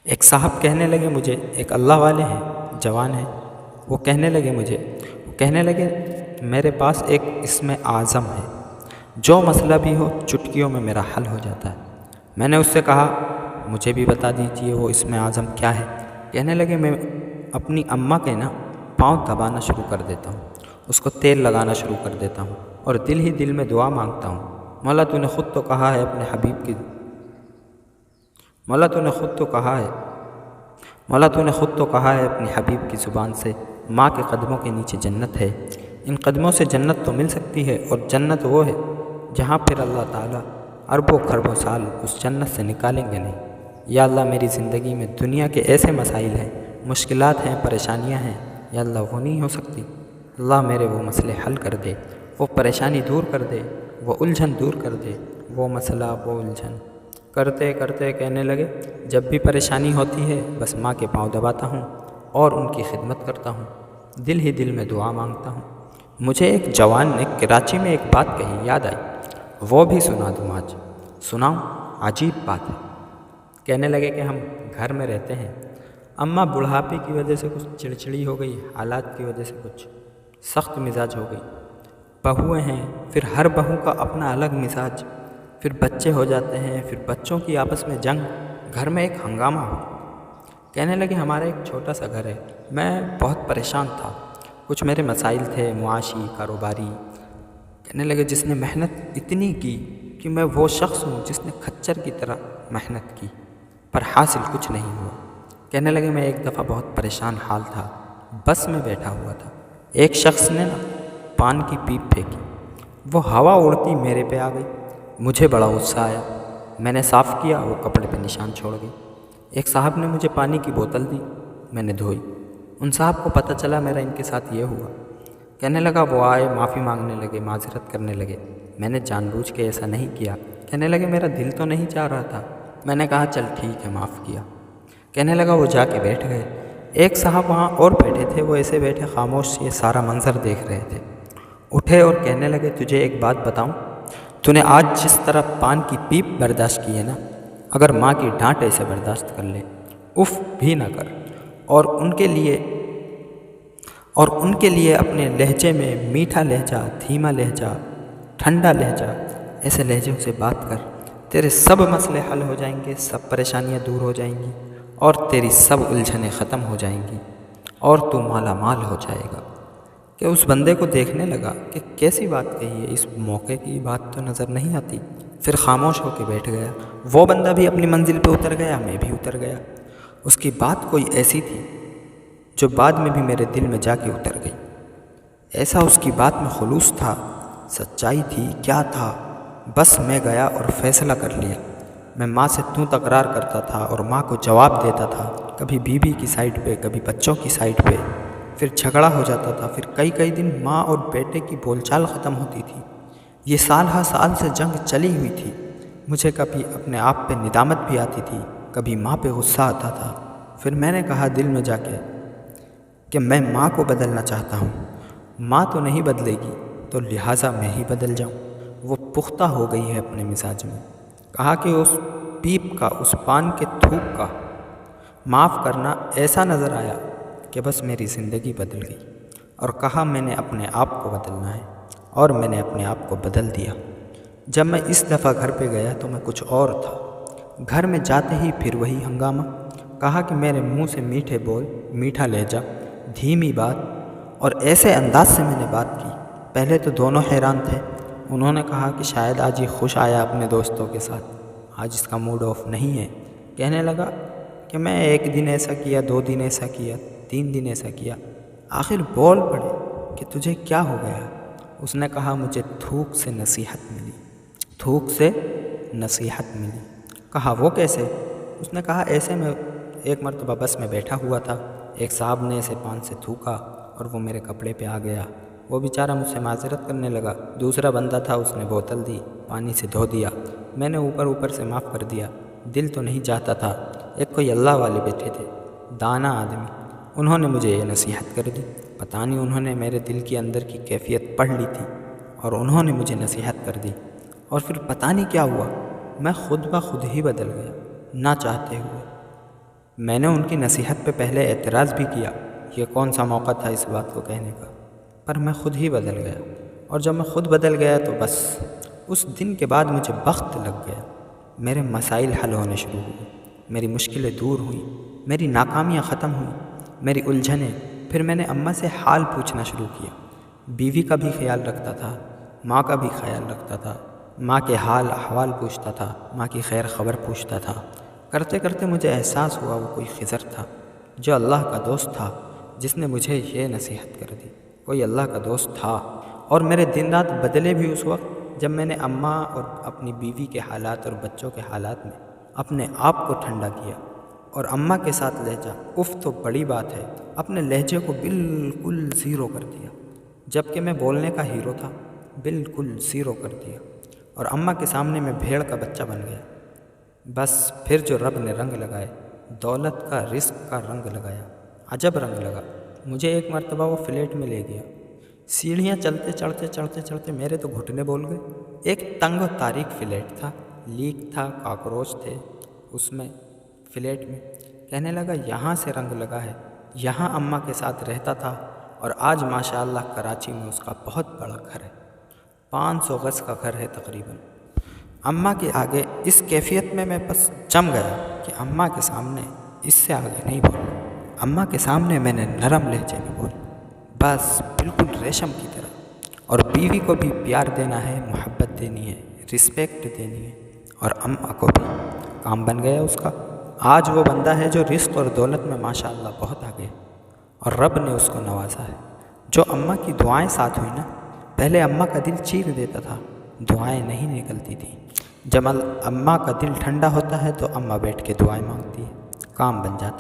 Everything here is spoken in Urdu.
ایک صاحب کہنے لگے مجھے، ایک اللہ والے ہیں، جوان ہیں، وہ کہنے لگے میرے پاس ایک اسم اعظم ہے، جو مسئلہ بھی ہو چٹکیوں میں میرا حل ہو جاتا ہے۔ میں نے اس سے کہا مجھے بھی بتا دیجئے وہ اسم اعظم کیا ہے۔ کہنے لگے میں اپنی اماں کے پاؤں دبانا شروع کر دیتا ہوں، اس کو تیل لگانا شروع کر دیتا ہوں اور دل ہی دل میں دعا مانگتا ہوں، مولا تو نے خود تو کہا ہے اپنے حبیب کی اپنے حبیب کی زبان سے، ماں کے قدموں کے نیچے جنت ہے، ان قدموں سے جنت تو مل سکتی ہے، اور جنت وہ ہے جہاں پھر اللہ تعالیٰ اربوں خربوں سال اس جنت سے نکالیں گے نہیں۔ یا اللہ میری زندگی میں دنیا کے ایسے مسائل ہیں، مشکلات ہیں، پریشانیاں ہیں، یا اللہ وہ نہیں ہو سکتی۔ اللہ میرے وہ مسئلے حل کر دے، وہ پریشانی دور کر دے، وہ الجھن دور کر دے، وہ مسئلہ وہ الجھن۔ کرتے کرتے کہنے لگے جب بھی پریشانی ہوتی ہے بس ماں کے پاؤں دباتا ہوں اور ان کی خدمت کرتا ہوں، دل ہی دل میں دعا مانگتا ہوں۔ مجھے ایک جوان نے کراچی میں ایک بات کہی، یاد آئی، وہ بھی سنا دوں آج۔ سناؤں؟ عجیب بات ہے۔ کہنے لگے کہ ہم گھر میں رہتے ہیں، اماں بڑھاپے کی وجہ سے کچھ چڑچڑی ہو گئی، حالات کی وجہ سے کچھ سخت مزاج ہو گئی، بہویں ہیں، پھر ہر بہو کا اپنا الگ مزاج، پھر بچے ہو جاتے ہیں، پھر بچوں کی آپس میں جنگ، گھر میں ایک ہنگامہ ہو۔ کہنے لگے ہمارا ایک چھوٹا سا گھر ہے، میں بہت پریشان تھا، کچھ میرے مسائل تھے معاشی کاروباری۔ کہنے لگے جس نے محنت اتنی کی کہ میں وہ شخص ہوں جس نے کھچر کی طرح محنت کی پر حاصل کچھ نہیں ہوا۔ کہنے لگے میں ایک دفعہ بہت پریشان حال تھا، بس میں بیٹھا ہوا تھا، ایک شخص نے پان کی پیپ پھینکی، وہ ہوا اڑتی میرے پہ آ گئی، مجھے بڑا غصہ آیا، میں نے صاف کیا، وہ کپڑے پہ نشان چھوڑ گئی۔ ایک صاحب نے مجھے پانی کی بوتل دی، میں نے دھوئی، ان صاحب کو پتہ چلا میرا ان کے ساتھ یہ ہوا۔ کہنے لگا وہ آئے، معافی مانگنے لگے، معذرت کرنے لگے، میں نے جان بوجھ کے ایسا نہیں کیا۔ کہنے لگے میرا دل تو نہیں چاہ رہا تھا، میں نے کہا چل ٹھیک ہے معاف کیا۔ کہنے لگا وہ جا کے بیٹھ گئے، ایک صاحب وہاں اور بیٹھے تھے، وہ ایسے بیٹھے خاموش یہ سارا منظر دیکھ رہے تھے، اٹھے اور کہنے لگے تجھے ایک بات بتاؤں، تو نے آج جس طرح پان کی پیپ برداشت کی ہے نا، اگر ماں کی ڈانٹ ایسے برداشت کر لے، اف بھی نہ کر، اور ان کے لیے اپنے لہجے میں میٹھا لہجہ، دھیما لہجہ، ٹھنڈا لہجہ، ایسے لہجوں سے بات کر، تیرے سب مسئلے حل ہو جائیں گے، سب پریشانیاں دور ہو جائیں گی، اور تیری سب الجھنیں ختم ہو جائیں گی، اور تو مالا مال ہو جائے گا۔ کہ اس بندے کو دیکھنے لگا کہ کیسی بات کہی ہے، اس موقع کی بات تو نظر نہیں آتی، پھر خاموش ہو کے بیٹھ گیا۔ وہ بندہ بھی اپنی منزل پہ اتر گیا، میں بھی اتر گیا۔ اس کی بات کوئی ایسی تھی جو بعد میں بھی میرے دل میں جا کے اتر گئی، ایسا اس کی بات میں خلوص تھا، سچائی تھی، کیا تھا، بس میں گیا اور فیصلہ کر لیا۔ میں ماں سے توں تکرار کرتا تھا اور ماں کو جواب دیتا تھا، کبھی بیوی کی سائڈ پہ، کبھی بچوں کی سائڈ پہ، پھر جھگڑا ہو جاتا تھا، پھر کئی دن ماں اور بیٹے کی بول چال ختم ہوتی تھی۔ یہ سال ہر سال سے جنگ چلی ہوئی تھی، مجھے کبھی اپنے آپ پہ ندامت بھی آتی تھی، کبھی ماں پہ غصہ آتا تھا۔ پھر میں نے کہا دل میں جا کے کہ میں ماں کو بدلنا چاہتا ہوں، ماں تو نہیں بدلے گی تو لہٰذا میں ہی بدل جاؤں، وہ پختہ ہو گئی ہے اپنے مزاج میں۔ کہا کہ اس پیپ کا، اس پان کے تھوک کا معاف کرنا ایسا نظر آیا کہ بس میری زندگی بدل گئی، اور کہا میں نے اپنے آپ کو بدلنا ہے، اور میں نے اپنے آپ کو بدل دیا۔ جب میں اس دفعہ گھر پہ گیا تو میں کچھ اور تھا، گھر میں جاتے ہی پھر وہی ہنگامہ۔ کہا کہ میرے منہ سے میٹھے بول، میٹھا لہجہ، دھیمی بات، اور ایسے انداز سے میں نے بات کی، پہلے تو دونوں حیران تھے۔ انہوں نے کہا کہ شاید آج یہ خوش آیا اپنے دوستوں کے ساتھ، آج اس کا موڈ آف نہیں ہے۔ کہنے لگا کہ میں ایک دن ایسا کیا، 2 دن ایسا کیا، 3 دن ایسا کیا، آخر بول پڑے کہ تجھے کیا ہو گیا۔ اس نے کہا مجھے تھوک سے نصیحت ملی، تھوک سے نصیحت ملی۔ کہا وہ کیسے؟ اس نے کہا ایسے میں ایک مرتبہ بس میں بیٹھا ہوا تھا، ایک صاحب نے اسے پان سے تھوکا اور وہ میرے کپڑے پہ آ گیا، وہ بیچارہ مجھ سے معذرت کرنے لگا، دوسرا بندہ تھا اس نے بوتل دی، پانی سے دھو دیا، میں نے اوپر سے معاف کر دیا، دل تو نہیں چاہتا تھا۔ ایک کوئی اللہ والے بیٹھے تھے، دانا آدمی، انہوں نے مجھے یہ نصیحت کر دی، پتہ نہیں انہوں نے میرے دل کے اندر کی کیفیت پڑھ لی تھی اور انہوں نے مجھے نصیحت کر دی، اور پھر پتہ نہیں کیا ہوا، میں خود بخود ہی بدل گیا، نہ چاہتے ہوئے۔ میں نے ان کی نصیحت پہ پہلے اعتراض بھی کیا، یہ کون سا موقع تھا اس بات کو کہنے کا، پر میں خود ہی بدل گیا، اور جب میں خود بدل گیا تو بس اس دن کے بعد مجھے بخت لگ گیا۔ میرے مسائل حل ہونے شروع ہوئے، میری مشکلیں دور ہوئیں، میری ناکامیاں ختم ہوئیں، میری الجھنیں۔ پھر میں نے اماں سے حال پوچھنا شروع کیا، بیوی کا بھی خیال رکھتا تھا، ماں کا بھی خیال رکھتا تھا، ماں کے حال احوال پوچھتا تھا، ماں کی خیر خبر پوچھتا تھا۔ کرتے کرتے مجھے احساس ہوا وہ کوئی خضر تھا جو اللہ کا دوست تھا، جس نے مجھے یہ نصیحت کر دی۔ کوئی اللہ کا دوست تھا، اور میرے دن رات بدلے بھی اس وقت جب میں نے اماں اور اپنی بیوی کے حالات اور بچوں کے حالات میں اپنے آپ کو ٹھنڈا کیا، اور اماں کے ساتھ لہجہ تو بڑی بات ہے، اپنے لہجے کو بالکل زیرو کر دیا، جب کہ میں بولنے کا ہیرو تھا، بالکل زیرو کر دیا، اور اماں کے سامنے میں بھیڑ کا بچہ بن گیا۔ بس پھر جو رب نے رنگ لگائے، دولت کا، رزق کا رنگ لگایا، عجب رنگ لگا۔ مجھے ایک مرتبہ وہ فلیٹ میں لے گیا، سیڑھیاں چلتے چڑھتے چڑھتے چڑھتے میرے تو گھٹنے بول گئے۔ ایک تنگ و تاریک فلیٹ تھا، لیک تھا، کاکروچ تھے اس میں، فلیٹ میں۔ کہنے لگا یہاں سے رنگ لگا ہے، یہاں اماں کے ساتھ رہتا تھا، اور آج ماشاءاللہ کراچی میں اس کا بہت بڑا گھر ہے، 500 گز کا گھر ہے تقریباً۔ اماں کے آگے اس کیفیت میں بس جم گیا کہ اماں کے سامنے اس سے آگے نہیں بول۔ اماں کے سامنے میں نے نرم لہجے میں بول، بس بالکل ریشم کی طرح۔ اور بیوی کو بھی پیار دینا ہے، محبت دینی ہے، رسپیکٹ دینی ہے، اور اماں کو بھی۔ کام بن گیا اس کا۔ آج وہ بندہ ہے جو رزق اور دولت میں ماشاءاللہ بہت آگے ہے، اور رب نے اس کو نوازا ہے۔ جو اماں کی دعائیں ساتھ ہوئی نا، پہلے اماں کا دل چیر دیتا تھا، دعائیں نہیں نکلتی تھیں۔ جب اماں کا دل ٹھنڈا ہوتا ہے تو اماں بیٹھ کے دعائیں مانگتی ہے، کام بن جاتا ہے۔